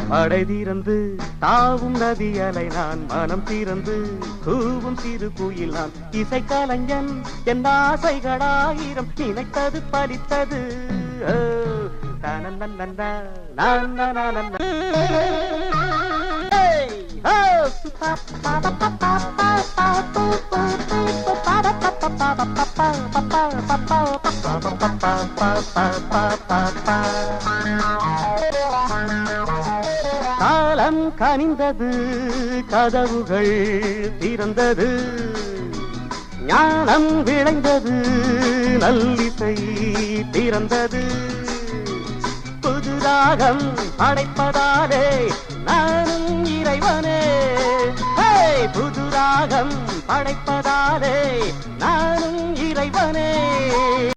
படை தீரந்து தாவும் நதி அலை நான் மனம் தீரந்து கூவும் சிறு குயில் நான் இசை கலைஞன் என் ஆசைகளாயிரம் நினைத்தது பலித்தது காலம் கனிந்தது கதவுகள் திறந்தது ஞானம் விளைந்தது நல்லிசை திறந்தது புது ராகம் படைப்பதாலே நானும் இறைவனே புது ராகம் படைப்பதாலே நானும் இறைவனே